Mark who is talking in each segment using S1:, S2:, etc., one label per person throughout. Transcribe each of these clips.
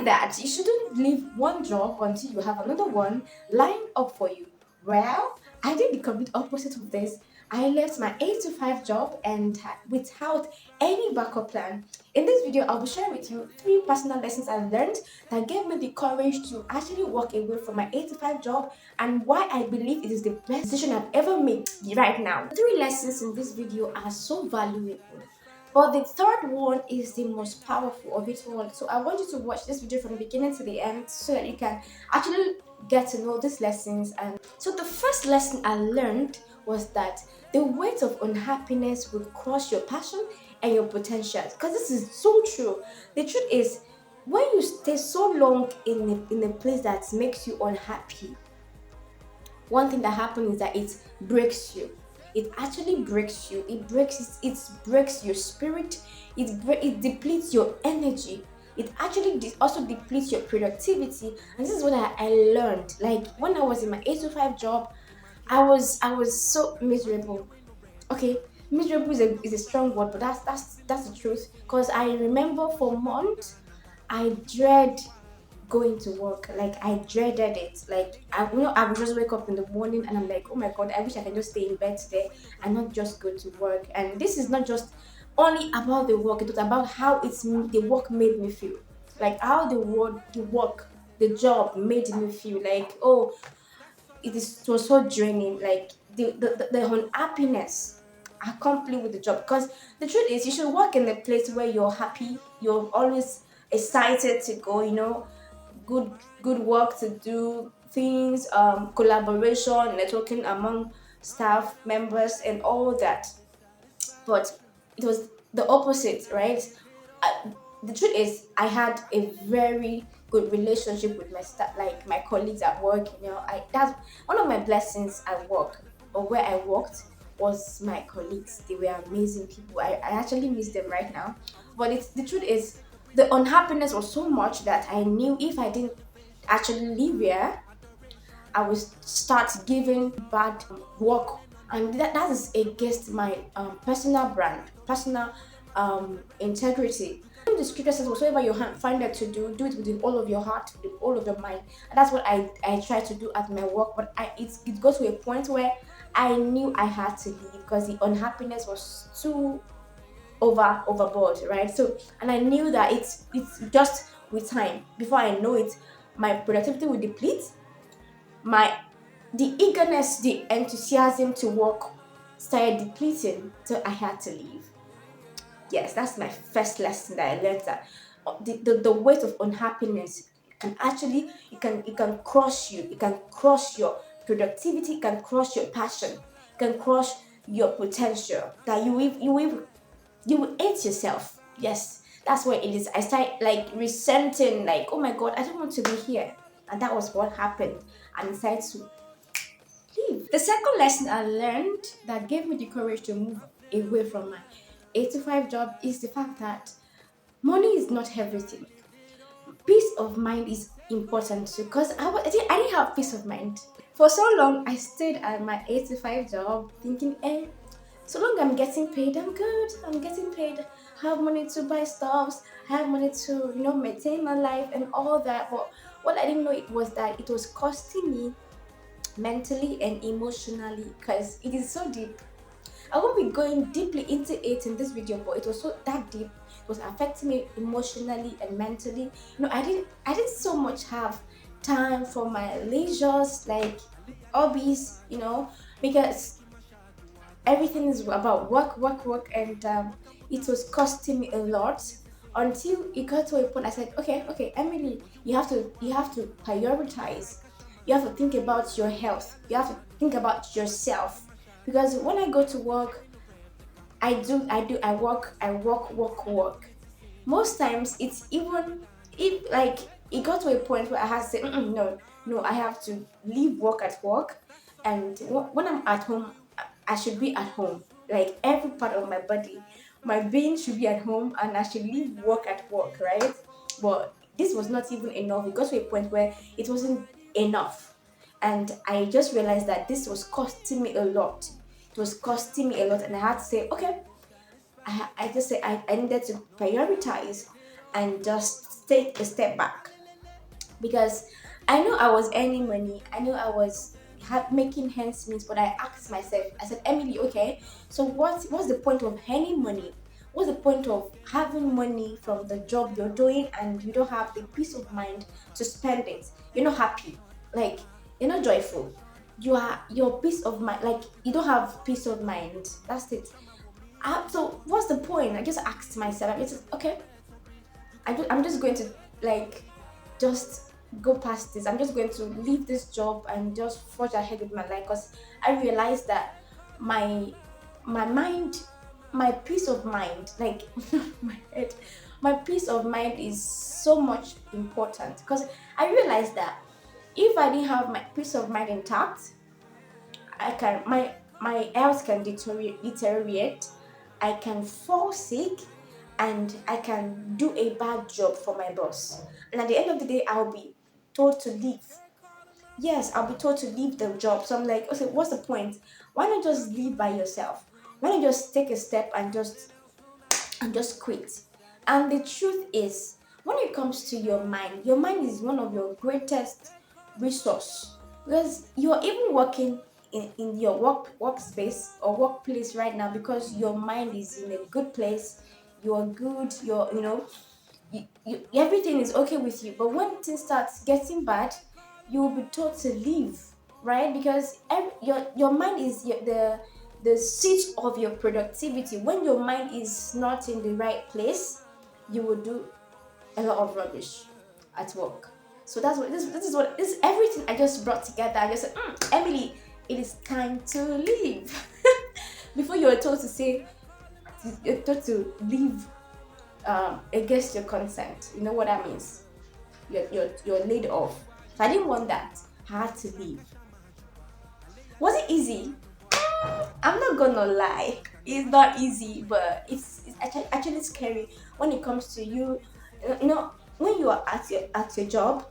S1: that you shouldn't leave one job until you have another one lined up for you. Well, I did the complete opposite of this. I left my 8 to 5 job and without any backup plan. In this video, I'll be sharing with you 3 personal lessons I learned that gave me the courage to actually walk away from my 8 to 5 job and why I believe it is the best decision I've ever made right now. The 3 lessons in this video are so valuable. But the third one is the most powerful of it all. So I want you to watch this video from the beginning to the end so that you can actually get to know these lessons. And so the first lesson I learned was that the weight of unhappiness will crush your passion and your potential. Because this is so true. The truth is, when you stay so long in a place that makes you unhappy, one thing that happens is that it breaks you. It actually breaks you. It breaks your spirit. It depletes your energy. It actually also depletes your productivity. And this is what I learned. Like when I was in my 8 to 5 job, I was so miserable. Okay, miserable is a strong word, but that's the truth. Because I remember for months I dread going to work. Like I dreaded it. Like I would just wake up in the morning and I'm like, oh my god, I wish I can just stay in bed today and not just go to work. And this is not just only about the work, it was about how the work made me feel. Like how the job made me feel. Like, oh, it was so draining. Like the unhappiness accompanied with the job. Because the truth is, you should work in a place where you're happy, you're always excited to go, good good work to do, things, collaboration, networking among staff members and all that. But it was the opposite, right? The truth is, I had a very good relationship with my staff, like my colleagues at work. I that's one of my blessings at work or where I worked was my colleagues. They were amazing people. I actually miss them right now. But the truth is, the unhappiness was so much that I knew if I didn't actually live here, I would start giving bad work, and that is against my personal brand, personal integrity. The scripture says, "Whatsoever your hand findeth to do it with all of your heart, with all of your mind." And that's what I try to do at my work. But it got to a point where I knew I had to leave because the unhappiness was too overboard, right? So, and I knew that it's just with time. Before I know it, my productivity will deplete, my the eagerness, the enthusiasm to work started depleting, so I had to leave. Yes, that's my first lesson that I learned, that the weight of unhappiness can actually, it can crush you, it can crush your productivity, it can crush your passion, it can crush your potential, that you will hate yourself. Yes, that's what it is. I started like resenting, like, oh my god, I don't want to be here. And that was what happened. And I decided to leave. The second lesson I learned that gave me the courage to move away from my 8 to 5 job is the fact that money is not everything. Peace of mind is important too, because I didn't have peace of mind. For so long, I stayed at my 8 to 5 job thinking, so long I'm getting paid, I'm good. I'm getting paid. I have money to buy stuffs. I have money to, maintain my life and all that. But what I didn't know it was that it was costing me mentally and emotionally, because it is so deep. I won't be going deeply into it in this video, but it was so that deep. It was affecting me emotionally and mentally. I didn't so much have time for my leisures, like hobbies, because everything is about work, work, work, and it was costing me a lot until it got to a point. I said, okay, Emily, you have to prioritize. You have to think about your health. You have to think about yourself, because when I go to work, I work. Most times it's even if like it got to a point where I had to say, no, no, I have to leave work at work, and when I'm at home, I should be at home. Like every part of my body, my being should be at home, and I should leave work at work, right? But this was not even enough. It got to a point where it wasn't enough, and I just realized that this was costing me a lot. It was costing me a lot, and I had to say, okay, I just say I needed to prioritize and just take a step back. because I know I was earning money. I know I was making ends meet, but I asked myself, I said, Emily, okay, so what's the point of earning money? What's the point of having money from the job you're doing and you don't have the peace of mind to spend it? You're not happy, like you're not joyful. You are your peace of mind, like you don't have peace of mind. That's it. So what's the point? I just asked myself. I just okay. I'm just going to like just go past this. I'm just going to leave this job and just forge ahead with my life because I realized that my my mind, my peace of mind, like my head, my peace of mind is so much important because I realized that if I didn't have my peace of mind intact, I can my health can deteriorate. I can fall sick, and I can do a bad job for my boss. And at the end of the day, I'll be told to leave. Yes, I'll be told to leave the job. So I'm like, okay, what's the point? Why not just leave by yourself? Why not just take a step and just quit? And the truth is, when it comes to your mind is one of your greatest resource because you're even working in your workspace or workplace right now because your mind is in a good place. You're good. Everything is okay with you. But when things starts getting bad, you will be told to leave, right? Because your mind is the seat of your productivity. When your mind is not in the right place, you will do a lot of rubbish at work. So that's what this is what this everything I just brought together. I just said, Emily, it is time to leave. Before you were told to say, you're told to leave against your consent. You know what that means? You're laid off. So I didn't want that. I had to leave. Was it easy? I'm not gonna lie. It's not easy, but it's actually scary when it comes to you. You know, when you are at your job,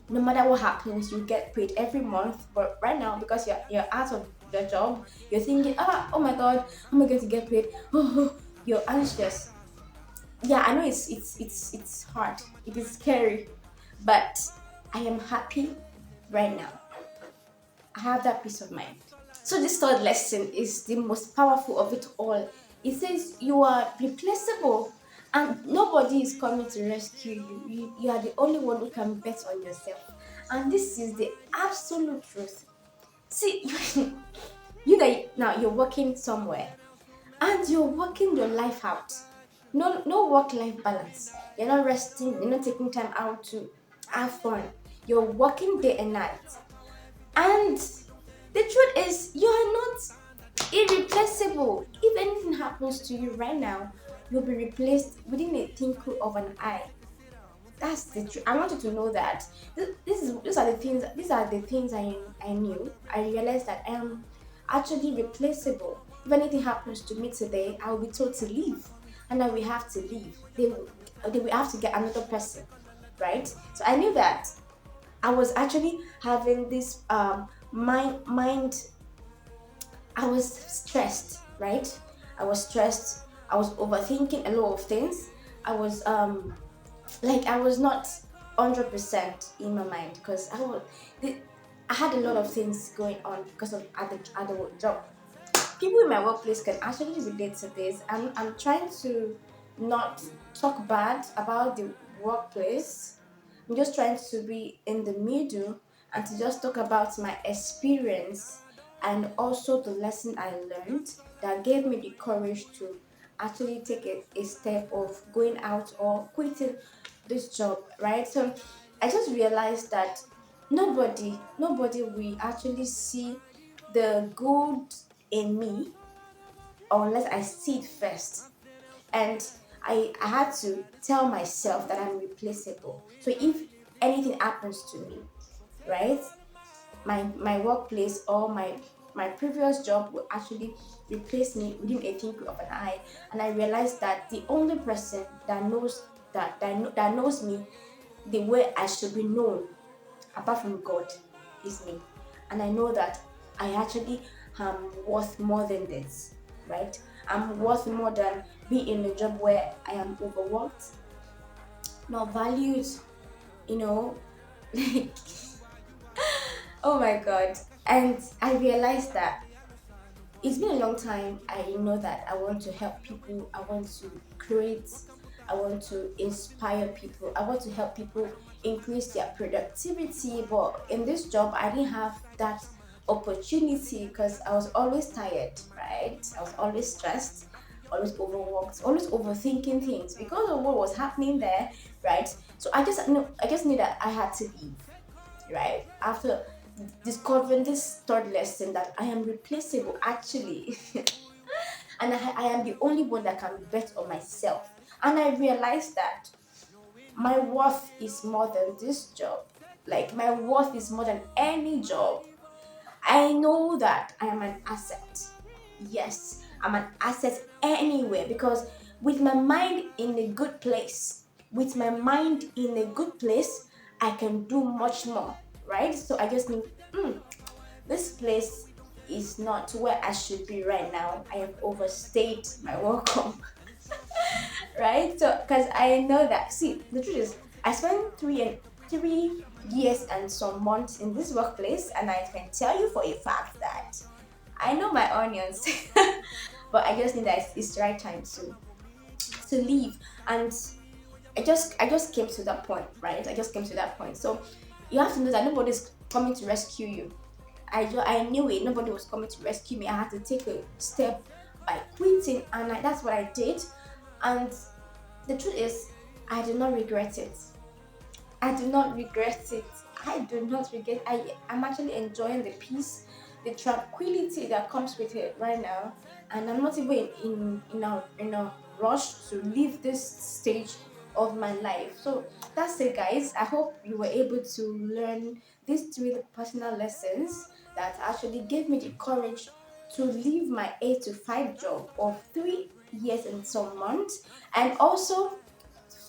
S1: no matter what happens, you get paid every month. But right now, because you're out of the job, you're thinking, oh my god, how am I going to get paid? You're anxious. Yeah, I know it's hard. It is scary, but I am happy right now. I have that peace of mind. So this third lesson is the most powerful of it all. It says you are replaceable and nobody is coming to rescue you. You are the only one who can bet on yourself. And this is the absolute truth. See, you that now you're working somewhere and you're working your life out. No work-life balance. You're not resting, you're not taking time out to have fun. You're working day and night. And the truth is, you are not irreplaceable. If anything happens to you right now, you'll be replaced within a twinkle of an eye. That's the truth. I want you to know that. These are the things. These are the things I knew. I realized that I am actually replaceable. If anything happens to me today, I will be told to leave, and I will have to leave. They will have to get another person, right? So I knew that. I was actually having this mind. I was stressed, right? I was stressed. I was overthinking a lot of things. I was like I was not 100% in my mind because I had a lot of things going on because of other work job. People in my workplace can actually relate to this. I'm trying to not talk bad about the workplace. I'm just trying to be in the middle and to just talk about my experience and also the lesson I learned that gave me the courage to actually take a step of going out or quitting this job, right? So I just realized that nobody will actually see the good in me unless I see it first. And I had to tell myself that I'm replaceable. So if anything happens to me, right, my workplace or my previous job will actually replace me within a twinkle of an eye. And I realized that the only person that knows that knows me the way I should be known, apart from God, is me. And I know that I actually am worth more than this, right? I'm worth more than being in a job where I am overworked, not valued, you know. Like, oh my god. And I realized that it's been a long time. I know that I want to help people, I want to create, I want to inspire people, I want to help people increase their productivity. But in this job, I didn't have that opportunity because I was always tired, right? I was always stressed, always overworked, always overthinking things because of what was happening there, right? So I just knew that I had to leave, right? After discovering this third lesson that I am replaceable actually, and I am the only one that can bet on myself. And I realized that my worth is more than this job. Like, my worth is more than any job. I know that I am an asset. Yes, I'm an asset anywhere because with my mind in a good place, with my mind in a good place, I can do much more, right? So I just need, this place is not where I should be right now. I have overstayed my welcome, right? So, because I know that, see, the truth is, I spent 3 years and some months in this workplace, and I can tell you for a fact that I know my onions, but I just think that it's the right time to leave. And I just came to that point, right? I just came to that point. So you have to know that nobody's coming to rescue you. I knew it. Nobody was coming to rescue me. I had to take a step by quitting, and that's what I did. And the truth is, I do not regret it. I do not regret it. I do not regret. I'm actually enjoying the peace, the tranquility that comes with it right now, and I'm not even in a rush to leave this stage of my life. So that's it, guys. I hope you were able to learn these three personal lessons that actually gave me the courage to leave my 8 to 5 job of 3 years and some months, and also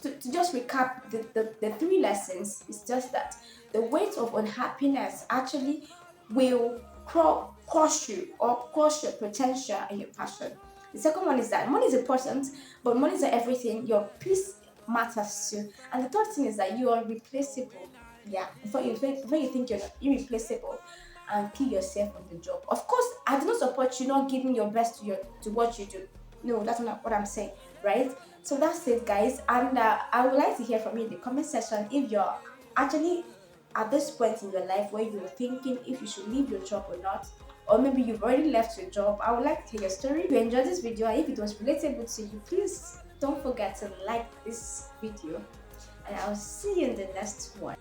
S1: to just recap the three lessons is just that the weight of unhappiness actually will crush you or crush your potential and your passion. The second one is that money is important, but money is not everything. Your peace matters too. And the third thing is that you are replaceable. Yeah, before you think you're not irreplaceable and kill yourself on the job. Of course, I do not support you not giving your best to what you do. No, that's not what I'm saying, right? So that's it, guys. And I would like to hear from you in the comment section if you're actually at this point in your life where you're thinking if you should leave your job or not, or maybe you've already left your job. I would like to hear your story. If you enjoyed this video and if it was relatable to you, please don't forget to like this video, and I'll see you in the next one.